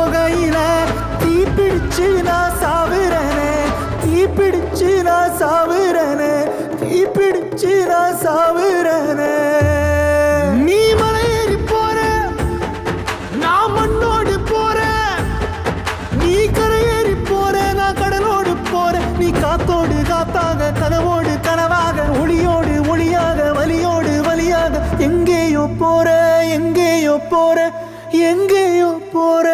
போகையில தீப்பிடிச்சு நான் சாவுறனே, தீப்பிடிச்சு நான் சாவுறனே, தீப்பிடிச்சு நான் சாவுறனே. நீ மலையேறி போற, நான் மண்ணோடு போறேன். நீ கரையேறி போற, நான் கடலோடு போறேன். நீ காத்தோடு காத்தாக, கனவோடு கனவாக, ஒளியோடு ஒளியாக, வலியோடு வலியாக, எங்கேயோ போற, எங்கேயோ போற, எங்கேயோ போற.